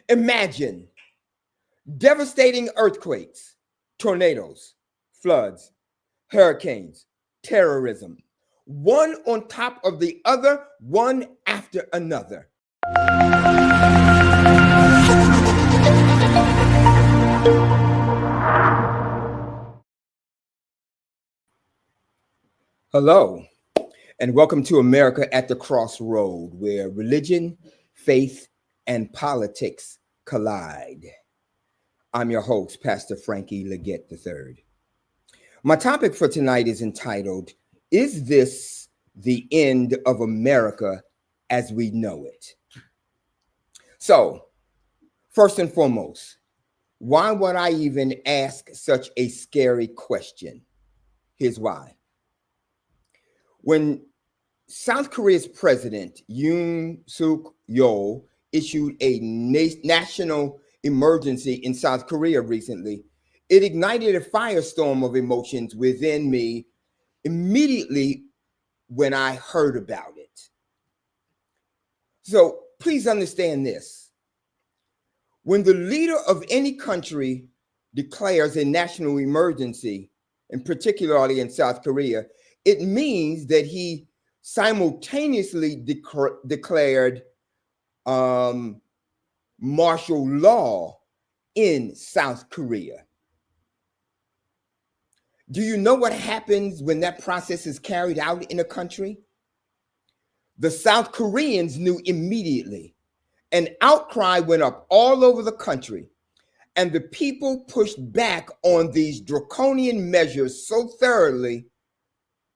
Imagine devastating earthquakes, tornadoes, floods, hurricanes, terrorism, one on top of the other, one after another. Hello, and welcome to America at the Crossroad, where religion, faith, and politics collide. I'm your host, Pastor Frankie Leggett III. My topic for tonight is entitled, Is This the End of America as We Know It? So, first and foremost, why would I even ask such a scary question? Here's why. When South Korea's president, Yoon Suk Yeol, issued a national emergency in South Korea recently, it ignited a firestorm of emotions within me immediately when I heard about it. So please understand this. When the leader of any country declares a national emergency, and particularly in South Korea, it means that he simultaneously declared martial law in South Korea. Do you know what happens when that process is carried out in a country? The South Koreans knew immediately. An outcry went up all over the country, and the people pushed back on these draconian measures so thoroughly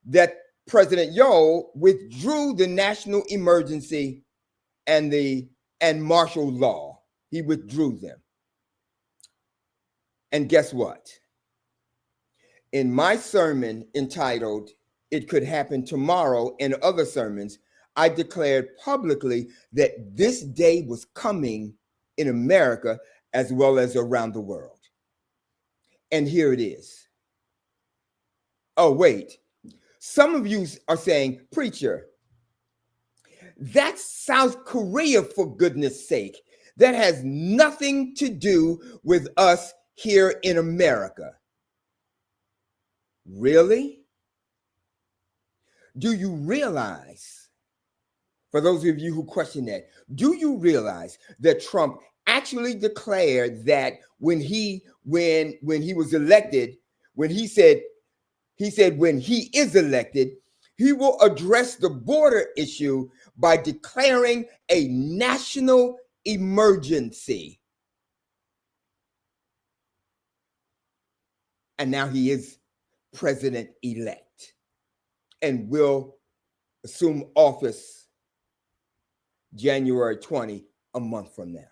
that President Yeol withdrew the national emergency and martial law. He withdrew them. And guess what? In my sermon entitled, It Could Happen Tomorrow, and other sermons, I declared publicly that this day was coming in America as well as around the world. And here it is. Oh, wait. Some of you are saying, preacher, that's South Korea, for goodness sake. That has nothing to do with us here in America. Really? Do you realize, for those of you who question that, do you realize that Trump actually declared that when he was elected, when he said when he is elected, he will address the border issue by declaring a national emergency. And now he is president-elect and will assume office January 20, a month from now.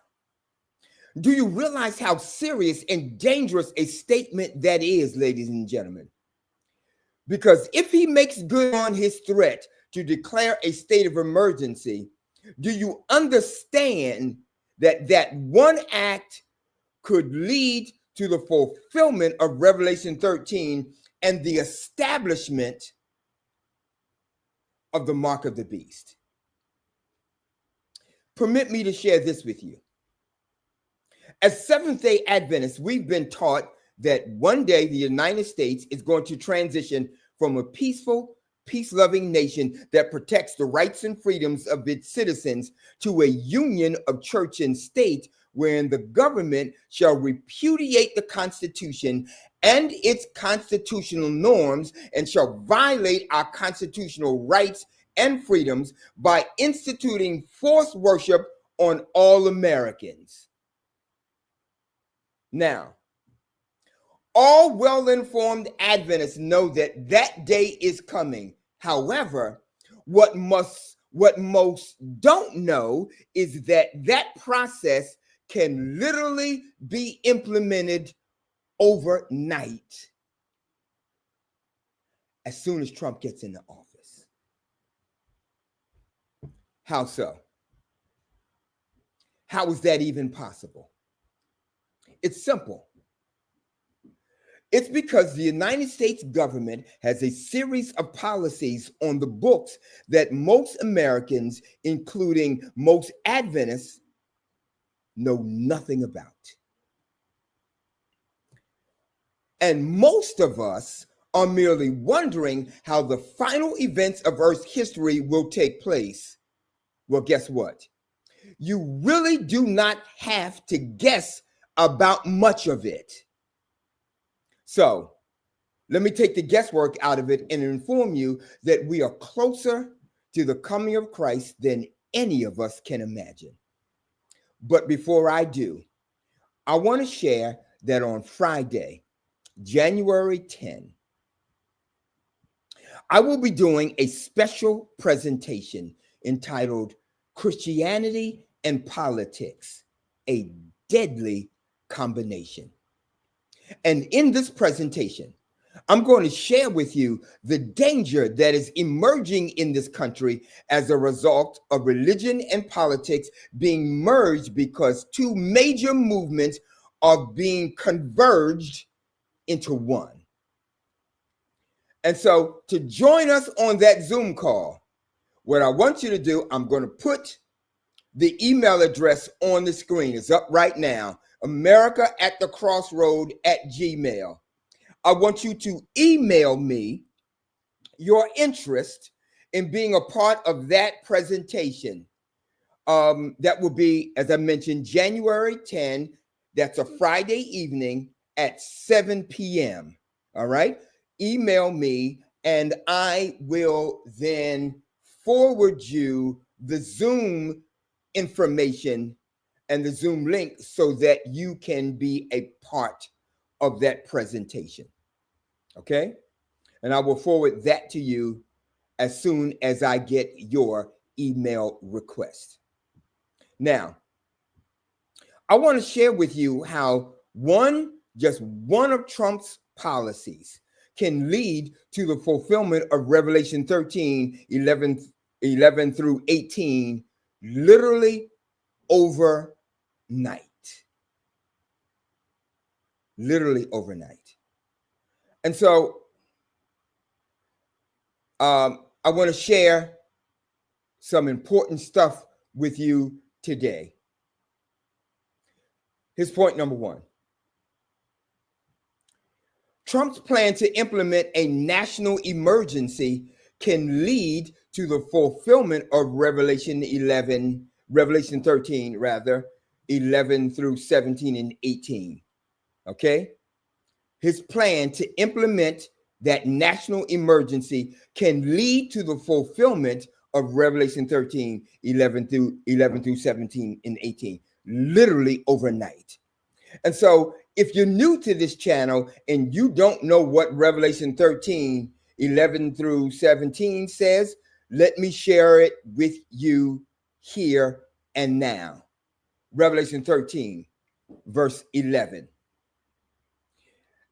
Do you realize how serious and dangerous a statement that is, ladies and gentlemen? Because if he makes good on his threat to declare a state of emergency, do you understand that that one act could lead to the fulfillment of Revelation 13 and the establishment of the mark of the beast? Permit me to share this with you. As Seventh-day Adventists, we've been taught that one day the United States is going to transition from a peaceful, peace-loving nation that protects the rights and freedoms of its citizens to a union of church and state wherein the government shall repudiate the Constitution and its constitutional norms and shall violate our constitutional rights and freedoms by instituting forced worship on all Americans. Now, all well-informed Adventists know that that day is coming. However, what most don't know is that that process can literally be implemented overnight as soon as Trump gets into office. How so? How is that even possible? It's simple. It's because the United States government has a series of policies on the books that most Americans, including most Adventists, know nothing about. And most of us are merely wondering how the final events of Earth's history will take place. Well, guess what? You really do not have to guess about much of it. So let me take the guesswork out of it and inform you that we are closer to the coming of Christ than any of us can imagine. But before I do, I want to share that on Friday, January 10, I will be doing a special presentation entitled Christianity and Politics, a Deadly Combination. And in this presentation, I'm going to share with you the danger that is emerging in this country as a result of religion and politics being merged because two major movements are being converged into one. And so to join us on that Zoom call, what I want you to do, I'm going to put the email address on the screen. It's up right now, america@thecrossroad@gmail. I want you to email me your interest in being a part of that presentation. That will be, as I mentioned, January 10. That's a Friday evening at 7 p.m. All right? Email me, and I will then forward you the Zoom information and the Zoom link so that you can be a part of that presentation. Okay? And I will forward that to you as soon as I get your email request. Now, I want to share with you how just one of Trump's policies can lead to the fulfillment of Revelation 13, 11 through 18, literally overnight. Literally overnight. And so I want to share some important stuff with you today. Here's point number one. Trump's plan to implement a national emergency can lead to the fulfillment of Revelation 13, 11 through 17 and 18. Okay? His plan to implement that national emergency can lead to the fulfillment of Revelation 13, 11 through 17 and 18, literally overnight. And so if you're new to this channel and you don't know what Revelation 13, 11 through 17 says, let me share it with you here and now. Revelation 13, verse 11.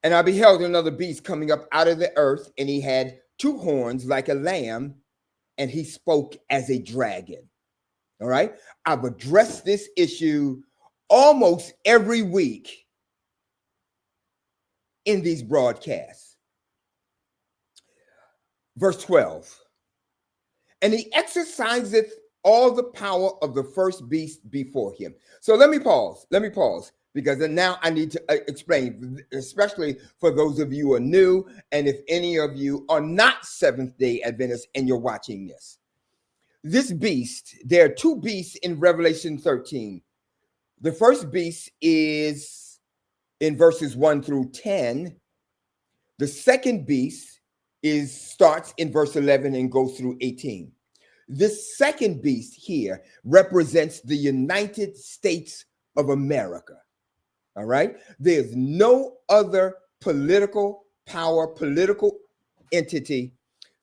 And I beheld another beast coming up out of the earth, and he had two horns like a lamb, and he spoke as a dragon. All right. I've addressed this issue almost every week in these broadcasts. Verse 12. And he exerciseth all the power of the first beast before him. So let me pause, because now I need to explain, especially for those of you who are new, and if any of you are not Seventh-day Adventists and you're watching this. This beast, there are two beasts in Revelation 13. The first beast is in verses 1 through 10. The second beast starts in verse 11 and goes through 18. This second beast here represents the United States of America. All right? There's no other political power, political entity.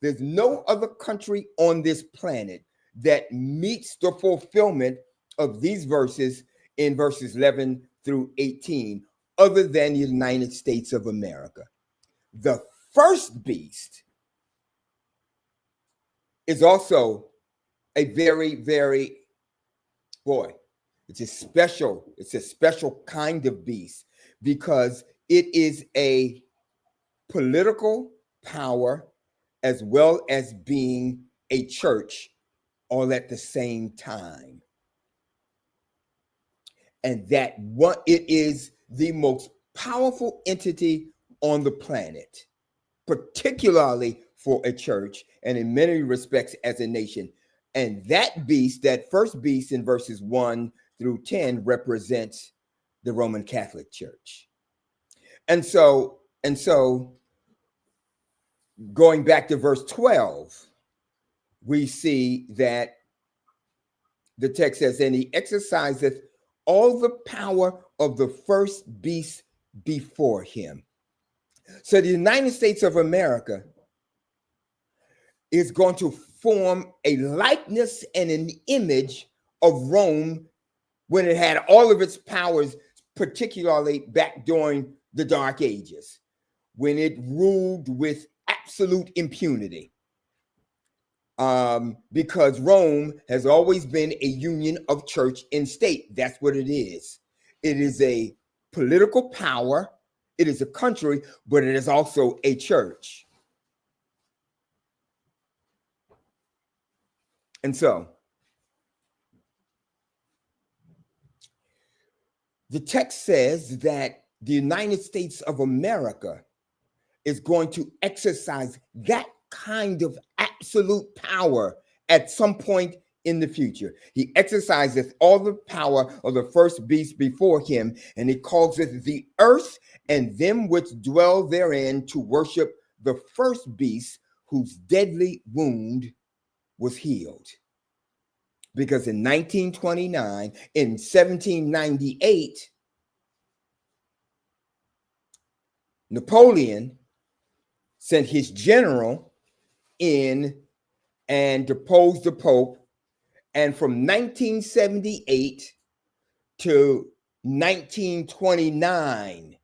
There's no other country on this planet that meets the fulfillment of these verses in verses 11 through 18, other than the United States of America. The first beast is also a very, very, it's a special kind of beast because it is a political power as well as being a church all at the same time. and that it is the most powerful entity on the planet, particularly for a church, and in many respects as a nation. And that beast, that first beast in verses 1 through 10, represents the Roman Catholic Church. And so going back to verse 12, we see that the text says, and he exerciseth all the power of the first beast before him. So the United States of America is going to form a likeness and an image of Rome when it had all of its powers, particularly back during the Dark Ages, when it ruled with absolute impunity. Because Rome has always been a union of church and state. That's what it is. It is a political power. It is a country, but it is also a church. And so the text says that the United States of America is going to exercise that kind of absolute power at some point in the future. He exerciseth all the power of the first beast before him, and he causeth the earth and them which dwell therein to worship the first beast, whose deadly wound was healed. Because in 1929, in 1798, Napoleon sent his general in and deposed the Pope. And from 1978 to 1929,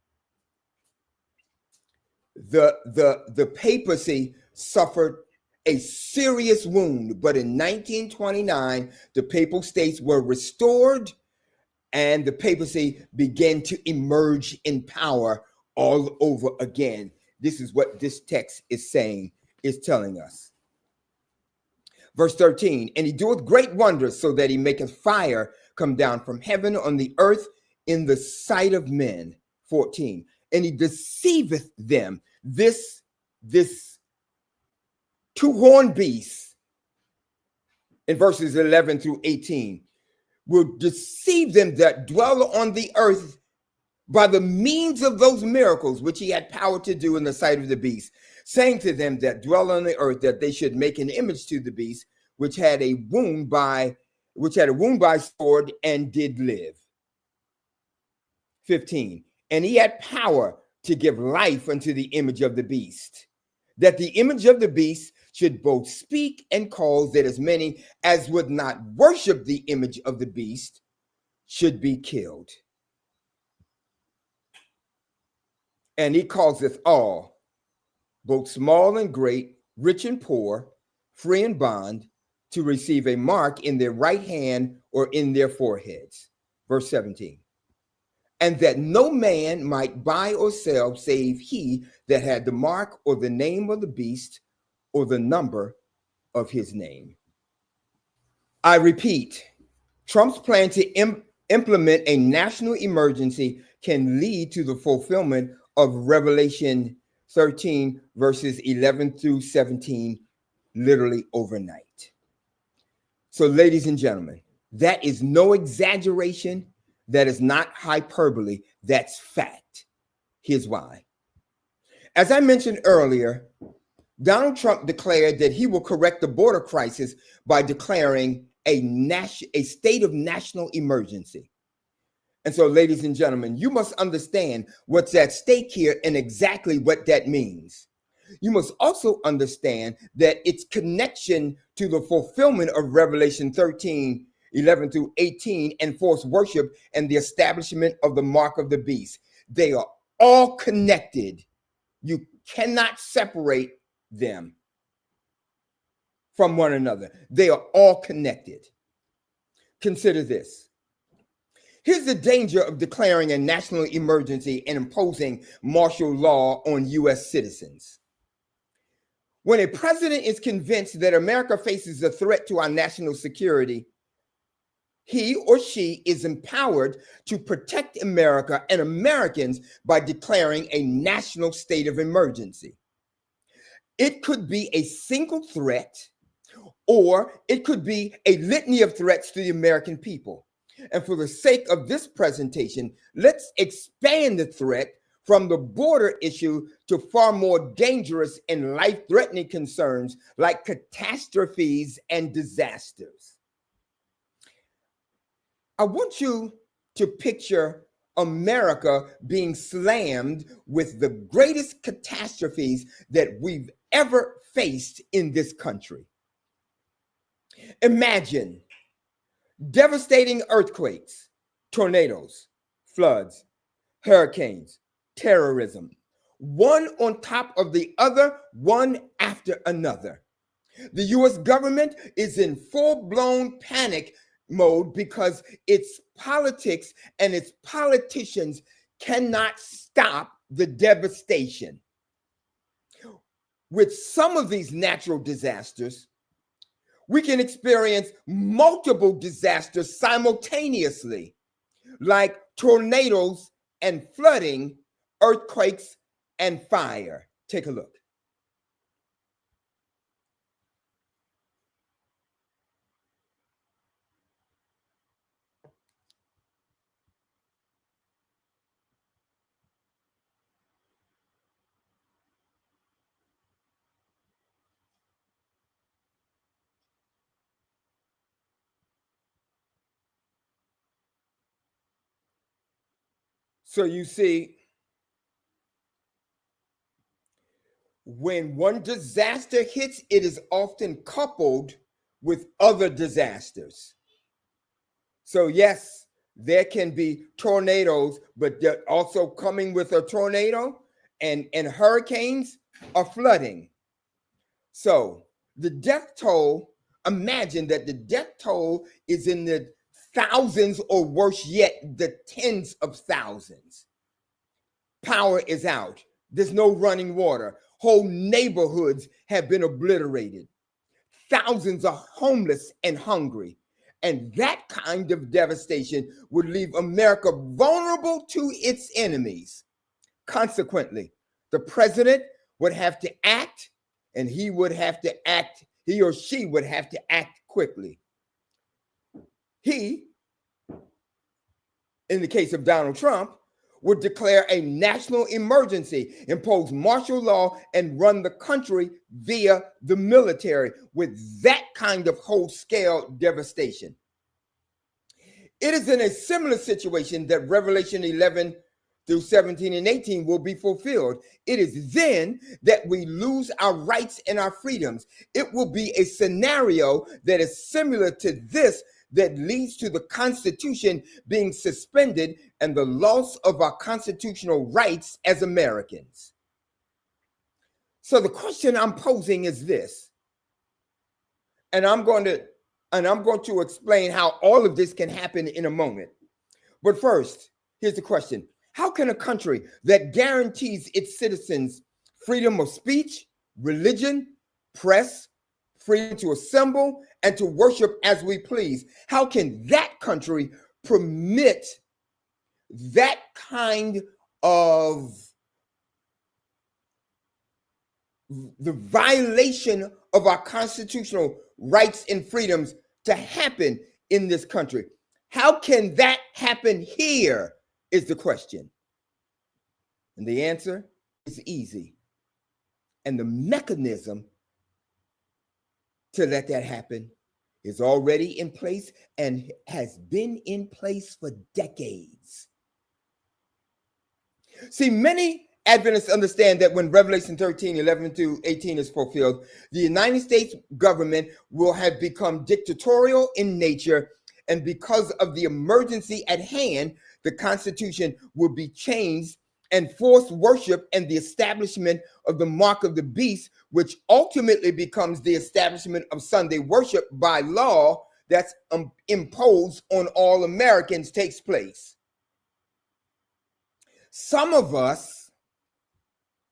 the papacy suffered a serious wound. But in 1929, the papal states were restored and the papacy began to emerge in power all over again. This is what this text is saying, is telling us. Verse 13, and he doeth great wonders, so that he maketh fire come down from heaven on the earth in the sight of men. 14, and he deceiveth them. This two-horned beast in verses 11 through 18 will deceive them that dwell on the earth by the means of those miracles which he had power to do in the sight of the beast, saying to them that dwell on the earth that they should make an image to the beast, which had a wound by sword and did live. 15, and he had power to give life unto the image of the beast, that the image of the beast should both speak and cause that as many as would not worship the image of the beast should be killed. And he causeth all, both small and great, rich and poor, free and bond, to receive a mark in their right hand or in their foreheads. Verse 17. And that no man might buy or sell save he that had the mark or the name of the beast or the number of his name. I repeat, Trump's plan to implement a national emergency can lead to the fulfillment of Revelation 13, verses 11 through 17, literally overnight. So, ladies and gentlemen, that is no exaggeration. That is not hyperbole. That's fact. Here's why. As I mentioned earlier, Donald Trump declared that he will correct the border crisis by declaring a state of national emergency. And so, ladies and gentlemen, you must understand what's at stake here and exactly what that means. You must also understand that its connection to the fulfillment of Revelation 13, 11 through 18, and forced worship and the establishment of the mark of the beast. They are all connected. You cannot separate them from one another. They are all connected. Consider this. Here's the danger of declaring a national emergency and imposing martial law on U.S. citizens. When a president is convinced that America faces a threat to our national security, he or she is empowered to protect America and Americans by declaring a national state of emergency. It could be a single threat, or it could be a litany of threats to the American people. And for the sake of this presentation, let's expand the threat from the border issue to far more dangerous and life-threatening concerns like catastrophes and disasters. I want you to picture America being slammed with the greatest catastrophes that we've ever faced in this country. Imagine devastating earthquakes, tornadoes, floods, hurricanes, terrorism, one on top of the other, one after another. The US government is in full-blown panic mode because its politics and its politicians cannot stop the devastation. With some of these natural disasters, we can experience multiple disasters simultaneously, like tornadoes and flooding, earthquakes and fire. Take a look. So you see, when one disaster hits, it is often coupled with other disasters. So yes, there can be tornadoes, but they're also coming with a tornado, and hurricanes are flooding. So the death toll, imagine that the death toll is in the thousands, or worse yet, the tens of thousands. Power is out. There's no running water. Whole neighborhoods have been obliterated. Thousands are homeless and hungry. And that kind of devastation would leave America vulnerable to its enemies. Consequently, the president would have to act, and he or she would have to act quickly. He, in the case of Donald Trump, would declare a national emergency, impose martial law, and run the country via the military with that kind of whole-scale devastation. It is in a similar situation that Revelation 11 through 17 and 18 will be fulfilled. It is then that we lose our rights and our freedoms. It will be a scenario that is similar to this, that leads to the Constitution being suspended and the loss of our constitutional rights as Americans. So the question I'm posing is this, and I'm going to explain how all of this can happen in a moment. But first, here's the question. How can a country that guarantees its citizens freedom of speech, religion, press, freedom to assemble, and to worship as we please, how can that country permit that kind of the violation of our constitutional rights and freedoms to happen in this country? How can that happen here is the question. And the answer is easy. And the mechanism to let that happen is already in place and has been in place for decades. See, many Adventists understand that when Revelation 13, 11 to 18 is fulfilled, the United States government will have become dictatorial in nature, and because of the emergency at hand, the Constitution will be changed, and forced worship and the establishment of the mark of the beast, which ultimately becomes the establishment of Sunday worship by law that's imposed on all Americans, takes place. Some of us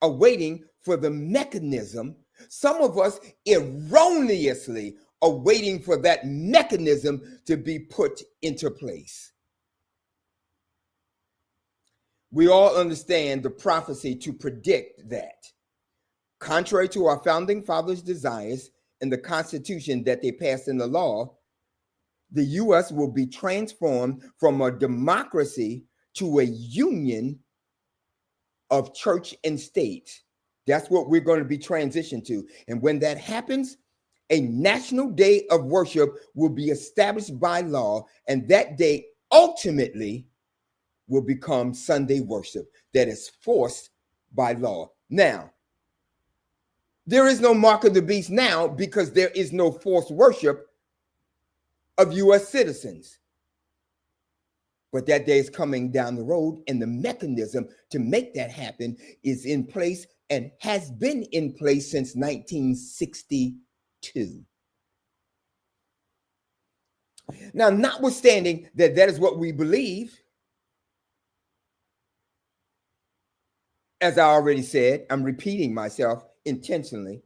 are waiting for the mechanism. Some of us erroneously are waiting for that mechanism to be put into place. We all understand the prophecy to predict that, contrary to our founding fathers' desires and the Constitution that they passed in the law, the U.S. will be transformed from a democracy to a union of church and state. That's what we're going to be transitioned to. And when that happens, a national day of worship will be established by law, and that day ultimately will become Sunday worship that is forced by law. Now, there is no mark of the beast now because there is no forced worship of U.S. citizens. But that day is coming down the road, and the mechanism to make that happen is in place and has been in place since 1962. Now, notwithstanding that that is what we believe, as I already said, I'm repeating myself intentionally.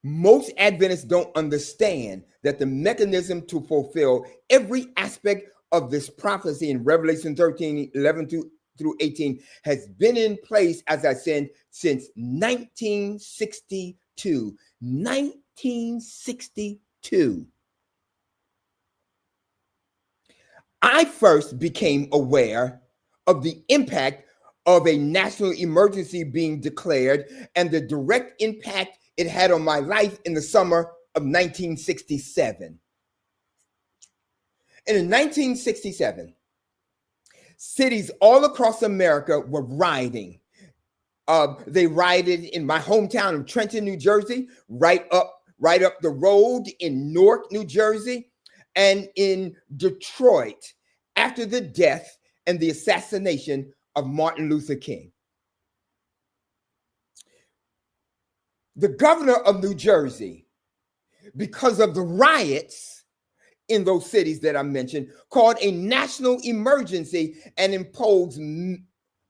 Most Adventists don't understand that the mechanism to fulfill every aspect of this prophecy in Revelation 13, 11 through 18 has been in place, as I said, since 1962. 1962. I first became aware of the impact of a national emergency being declared and the direct impact it had on my life in the summer of 1967. And in 1967, cities all across America were rioting. They rioted in my hometown of Trenton, New Jersey, right up the road in Newark, New Jersey, and in Detroit after the death and the assassination of Martin Luther King. The governor of New Jersey, because of the riots in those cities that I mentioned, called a national emergency and imposed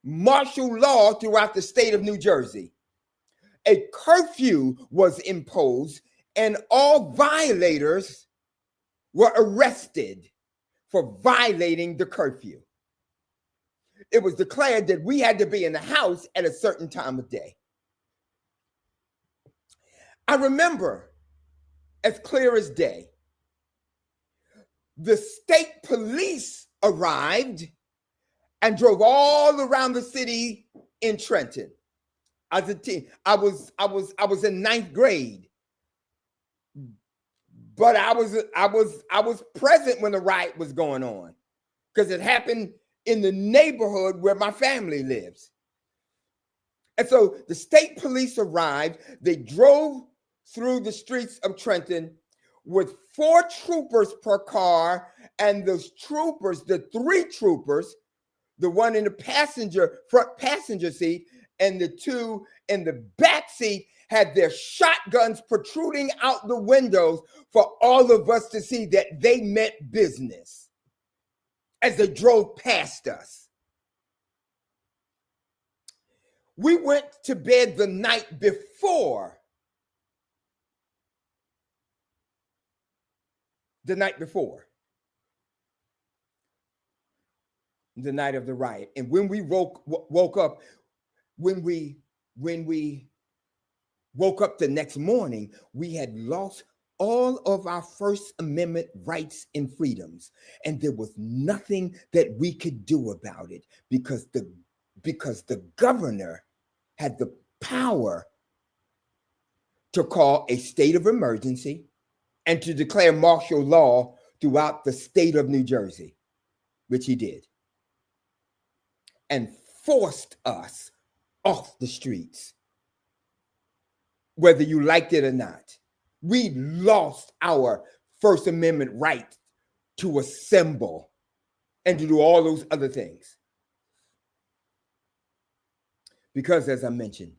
martial law throughout the state of New Jersey. A curfew was imposed, and all violators were arrested for violating the curfew. It was declared that we had to be in the house at a certain time of day. I remember as clear as day, the state police arrived and drove all around the city in Trenton. As a teen, I was in ninth grade, but I was present when the riot was going on because it happened in the neighborhood where my family lives. And so the state police arrived. They drove through the streets of Trenton with 4 troopers per car, and those troopers, the 3 troopers, the one in the front passenger seat and the 2 in the back seat, had their shotguns protruding out the windows for all of us to see that they meant business as they drove past us. We went to bed the night before. The night of the riot. And when we woke up, when we woke up the next morning, we had lost all of our First Amendment rights and freedoms. And there was nothing that we could do about it because the governor had the power to call a state of emergency and to declare martial law throughout the state of New Jersey, which he did, and forced us off the streets, whether you liked it or not. We lost our First Amendment right to assemble and to do all those other things. Because, as I mentioned,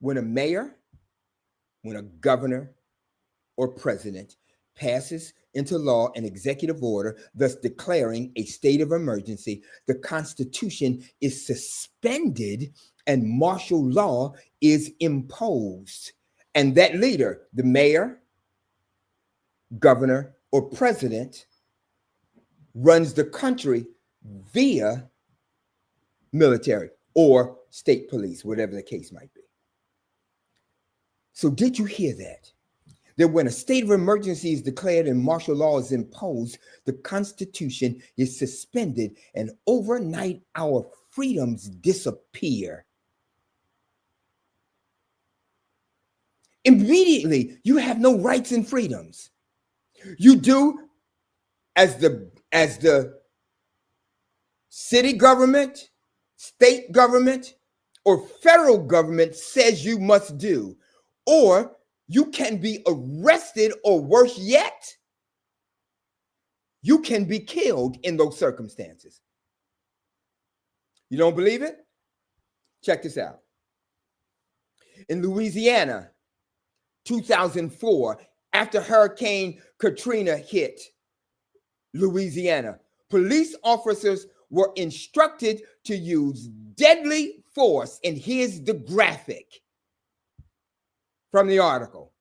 when a mayor, when a governor, or president passes into law an executive order, thus declaring a state of emergency, the Constitution is suspended and martial law is imposed. And that leader, the mayor, governor, or president, runs the country via military or state police, whatever the case might be. So did you hear that? That when a state of emergency is declared and martial law is imposed, the Constitution is suspended, and overnight our freedoms disappear. Immediately, you have no rights and freedoms. You do as the city government, state government, or federal government says you must do, or you can be arrested, or worse yet, you can be killed in those circumstances. You don't believe it? Check this out. In Louisiana, 2004, after Hurricane Katrina hit Louisiana, police officers were instructed to use deadly force. And here's the graphic from the article.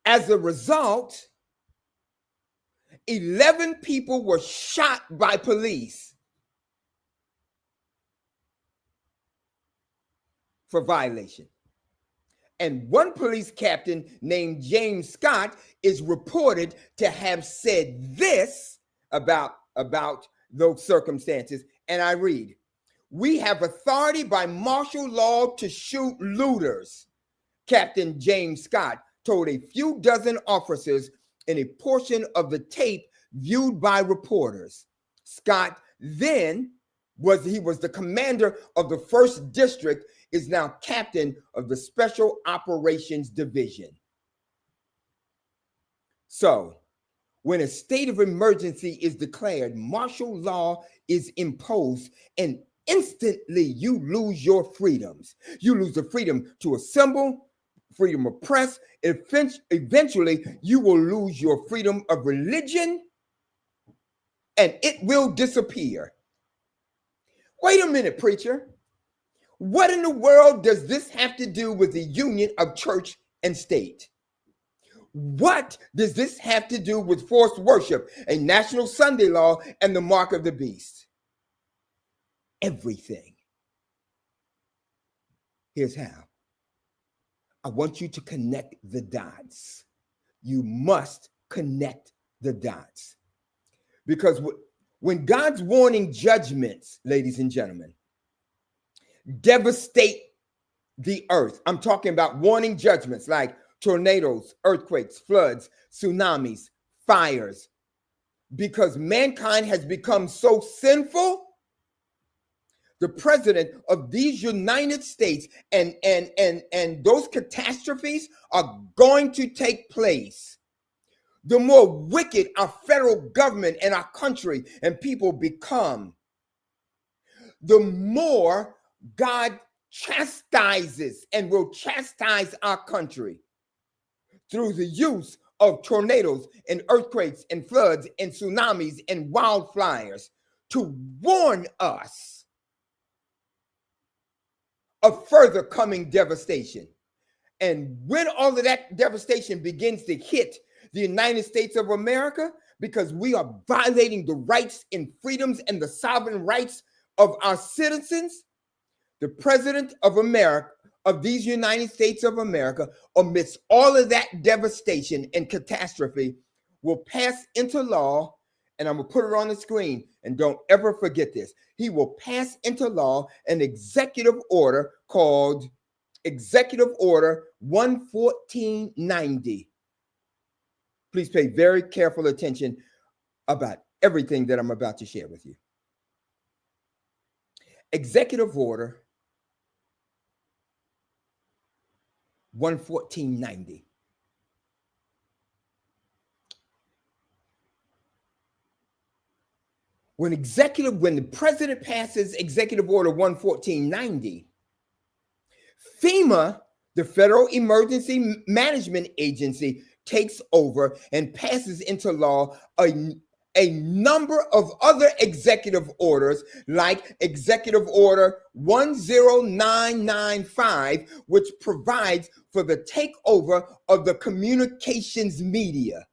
As a result, 11 people were shot by police for violation. And one police captain named James Scott is reported to have said this about those circumstances. And I read, "We have authority by martial law to shoot looters," Captain James Scott told a few dozen officers in a portion of the tape viewed by reporters. Scott then was the commander of the 1st District, is now captain of the Special Operations Division. So, when a state of emergency is declared, martial law is imposed, and instantly you lose your freedoms. You lose the freedom to assemble, freedom of press. Eventually, you will lose your freedom of religion, and it will disappear. Wait a minute, preacher. What in the world does this have to do with the union of church and state? What does this have to do with forced worship, a national Sunday law, and the mark of the beast? Everything. Here's how. I want you to connect the dots. You must connect the dots. Because when God's warning judgments, ladies and gentlemen, devastate the earth, I'm talking about warning judgments like tornadoes, earthquakes, floods, tsunamis, fires, because mankind has become so sinful, the president of these United States and those catastrophes are going to take place. The more wicked our federal government and our country and people become, the more God chastises and will chastise our country through the use of tornadoes and earthquakes and floods and tsunamis and wildfires to warn us of further coming devastation. And when all of that devastation begins to hit the United States of America, because we are violating the rights and freedoms and the sovereign rights of our citizens, the president of America, of these United States of America, amidst all of that devastation and catastrophe, will pass into law, and I'm going to put it on the screen, and don't ever forget this. He will pass into law an executive order called Executive Order 11490. Please pay very careful attention about everything that I'm about to share with you. Executive Order 11490. When the president passes Executive Order 11490, FEMA, the Federal Emergency Management Agency, takes over and passes into law a number of other executive orders, like Executive Order 10995, which provides for the takeover of the communications media.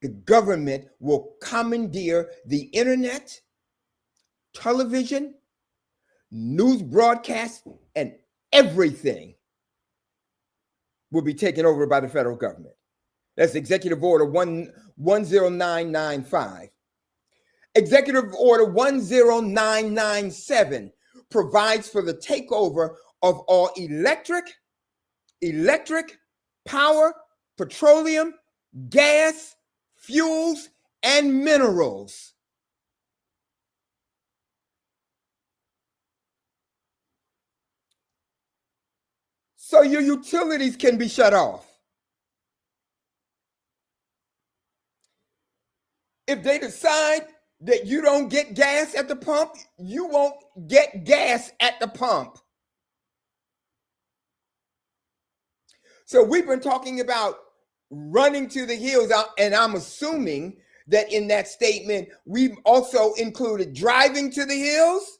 The government will commandeer the internet, television, news broadcasts, and everything will be taken over by the federal government. That's Executive Order 10995. Executive Order 10997 provides for the takeover of all electric, power, petroleum, gas, fuels, and minerals. So your utilities can be shut off. If they decide that you don't get gas at the pump, you won't get gas at the pump. So we've been talking about running to the hills, and I'm assuming that in that statement, we've also included driving to the hills.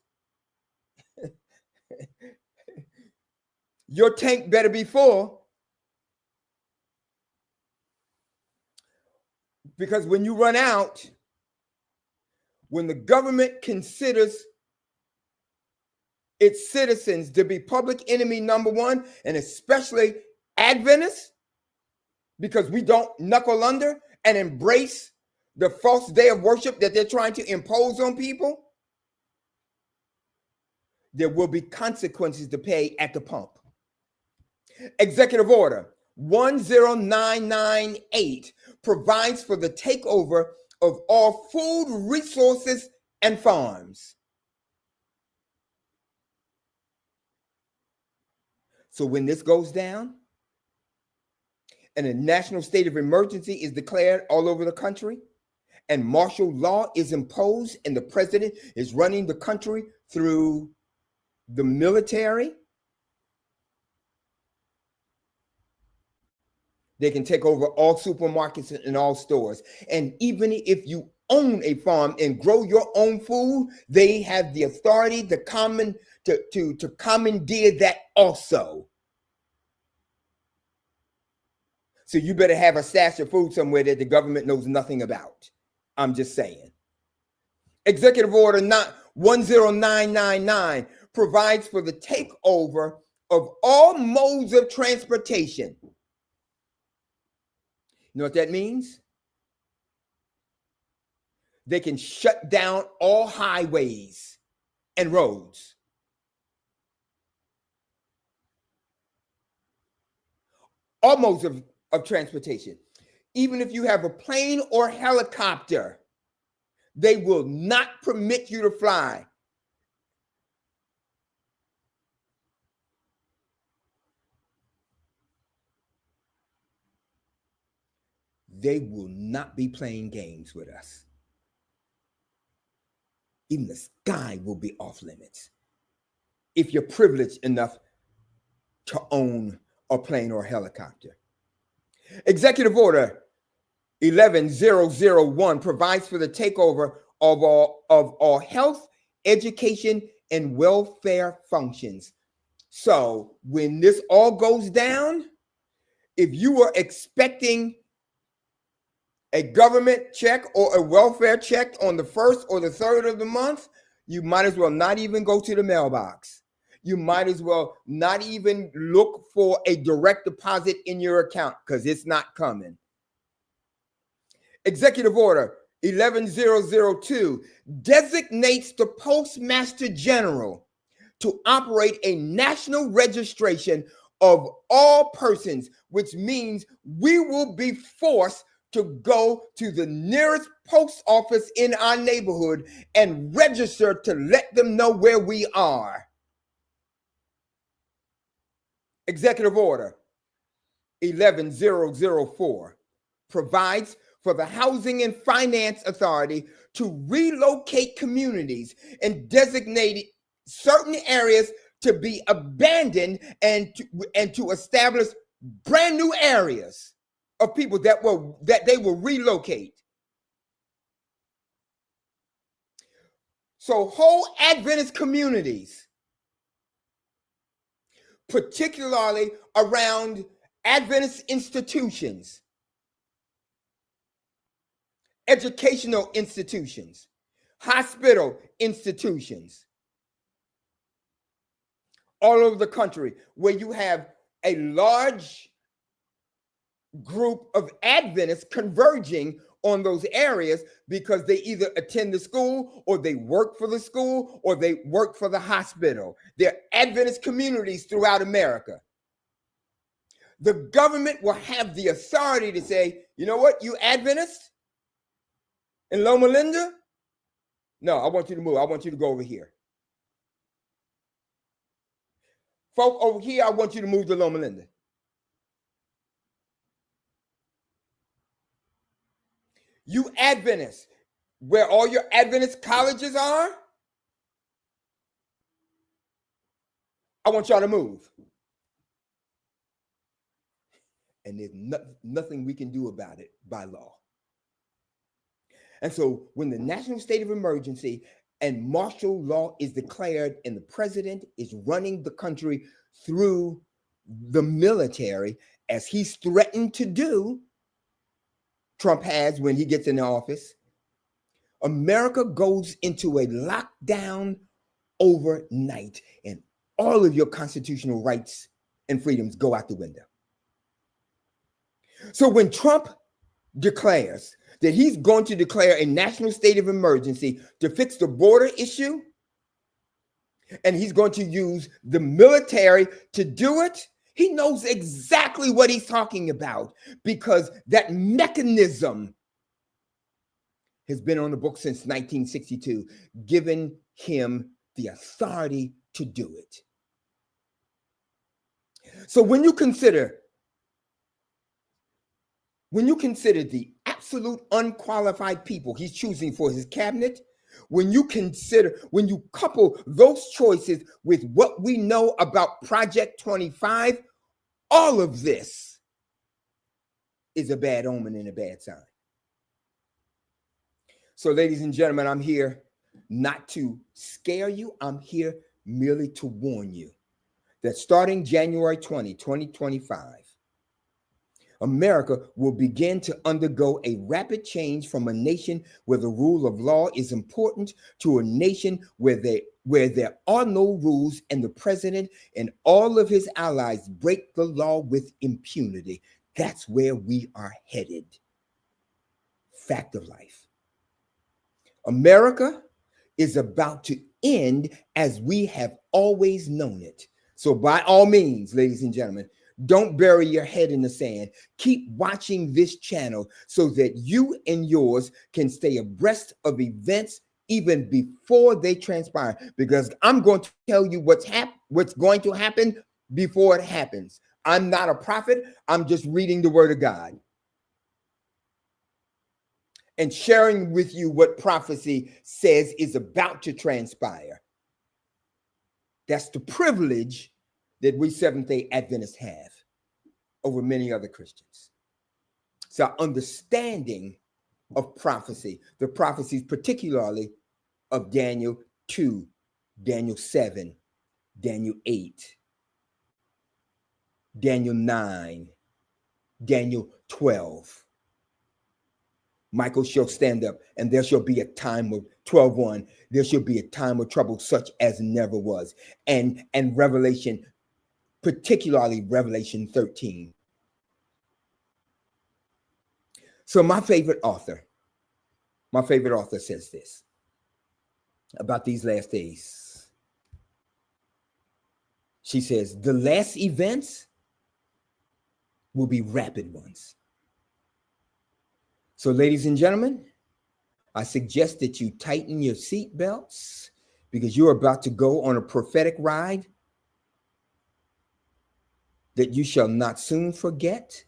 Your tank better be full. Because when you run out, when the government considers its citizens to be public enemy number one, and especially Adventists, because we don't knuckle under and embrace the false day of worship that they're trying to impose on people, there will be consequences to pay at the pump. Executive Order 10998 provides for the takeover of all food resources and farms. So when this goes down and a national state of emergency is declared all over the country and martial law is imposed and the president is running the country through the military, they can take over all supermarkets and all stores. And even if you own a farm and grow your own food, they have the authority to commandeer that also. So you better have a stash of food somewhere that the government knows nothing about. I'm just saying. Executive Order 10999 provides for the takeover of all modes of transportation. You know what that means? They can shut down all highways and roads. All modes of transportation. Even if you have a plane or helicopter, they will not permit you to fly. They will not be playing games with us. Even the sky will be off limits if you're privileged enough to own a plane or a helicopter. Executive Order 11001 provides for the takeover of all health, education, and welfare functions. So when this all goes down, if you were expecting a government check or a welfare check on the 1st or the 3rd of the month, you might as well not even go to the mailbox. You might as well not even look for a direct deposit in your account because it's not coming. Executive Order 11002 designates the Postmaster General to operate a national registration of all persons, which means we will be forced to go to the nearest post office in our neighborhood and register to let them know where we are. Executive Order 11004 provides for the Housing and Finance Authority to relocate communities and designate certain areas to be abandoned and to establish brand new areas. of people that they will relocate. So whole Adventist communities, particularly around Adventist institutions, educational institutions, hospital institutions, all over the country, where you have a large group of Adventists converging on those areas because they either attend the school or they work for the school or they work for the hospital. They're Adventist communities throughout America. The government will have the authority to say, you know what, you Adventists in Loma Linda? No, I want you to move. I want you to go over here. Folk over here, I want you to move to Loma Linda. You Adventists, where all your Adventist colleges are, I want y'all to move. And there's nothing we can do about it by law. And so when the national state of emergency and martial law is declared and the president is running the country through the military, as he's threatened to do, Trump has when he gets in office, America goes into a lockdown overnight, and all of your constitutional rights and freedoms go out the window. So when Trump declares that he's going to declare a national state of emergency to fix the border issue, and he's going to use the military to do it, he knows exactly what he's talking about, because that mechanism has been on the book since 1962, giving him the authority to do it. So when you consider the absolute unqualified people he's choosing for his cabinet, when you couple those choices with what we know about Project 25, all of this is a bad omen and a bad sign. So, ladies and gentlemen, I'm here not to scare you. I'm here merely to warn you that starting January 20, 2025, America will begin to undergo a rapid change from a nation where the rule of law is important to a nation where there are no rules and the president and all of his allies break the law with impunity. That's where we are headed. Fact of life. America is about to end as we have always known it. So by all means, ladies and gentlemen, don't bury your head in the sand. Keep watching this channel so that you and yours can stay abreast of events even before they transpire, because I'm going to tell you what's going to happen before it happens. I'm not a prophet. I'm just reading the word of God and sharing with you what prophecy says is about to transpire. That's the privilege that we Seventh-day Adventists have over many other Christians. So our understanding of prophecy, the prophecies particularly of Daniel 2, Daniel 7, Daniel 8, Daniel 9, Daniel 12. Michael shall stand up, and there shall be a time of 12:1. There shall be a time of trouble such as never was. And Revelation, particularly Revelation 13. So my favorite author says this about these last days. She says, the last events will be rapid ones. So, ladies and gentlemen, I suggest that you tighten your seatbelts, because you're about to go on a prophetic ride that you shall not soon forget,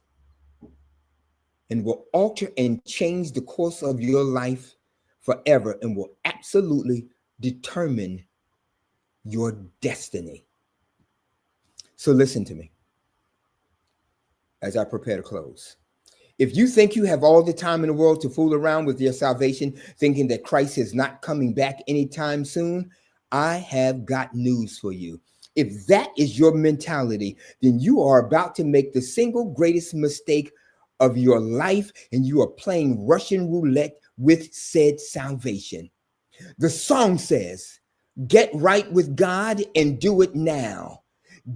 and will alter and change the course of your life forever, and will absolutely determine your destiny. So listen to me as I prepare to close. If you think you have all the time in the world to fool around with your salvation, thinking that Christ is not coming back anytime soon, I have got news for you. If that is your mentality, then you are about to make the single greatest mistake of your life, and you are playing Russian roulette with said salvation. The song says, get right with God and do it now.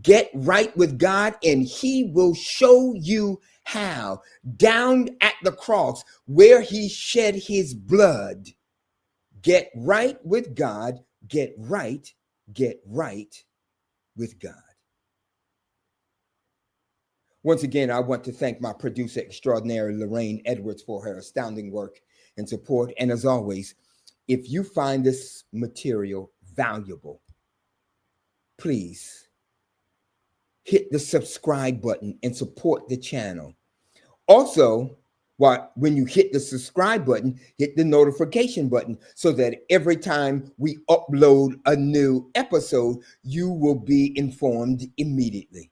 Get right with God and he will show you how. Down at the cross where he shed his blood. Get right with God. Get right with God. Once again, I want to thank my producer extraordinary, Lorraine Edwards, for her astounding work and support. And as always, if you find this material valuable, please hit the subscribe button and support the channel. Also, when you hit the subscribe button, hit the notification button so that every time we upload a new episode, you will be informed immediately.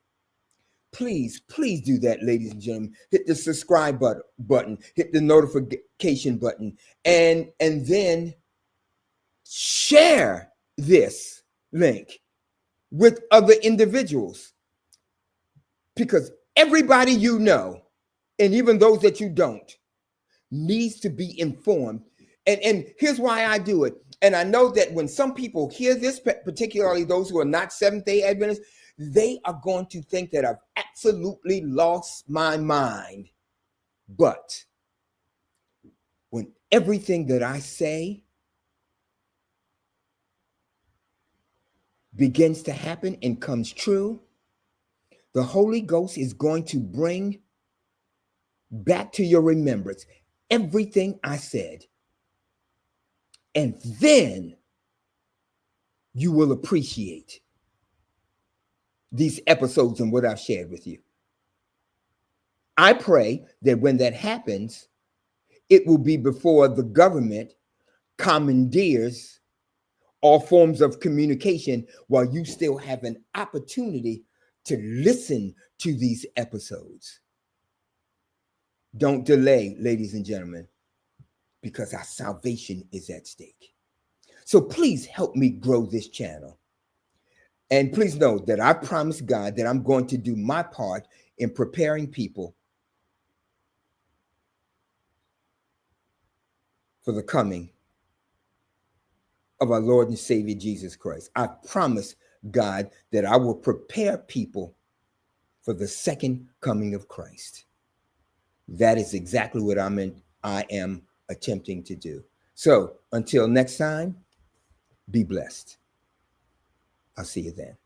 Please do that, ladies and gentlemen. Hit the subscribe button, hit the notification button, and then share this link with other individuals. Because everybody you know, and even those that you don't, needs to be informed. And here's why I do it. And I know that when some people hear this, particularly those who are not Seventh-day Adventists, they are going to think that I've absolutely lost my mind. But when everything that I say begins to happen and comes true, the Holy Ghost is going to bring back to your remembrance everything I said. And then you will appreciate these episodes and what I've shared with you. I pray that when that happens, it will be before the government commandeers all forms of communication while you still have an opportunity to listen to these episodes. Don't delay, ladies and gentlemen, because our salvation is at stake. So please help me grow this channel. And please know that I promise God that I'm going to do my part in preparing people for the coming of our Lord and Savior Jesus Christ. I promise God that I will prepare people for the second coming of Christ. That is exactly what I am attempting to do. So until next time, be blessed. I'll see you then.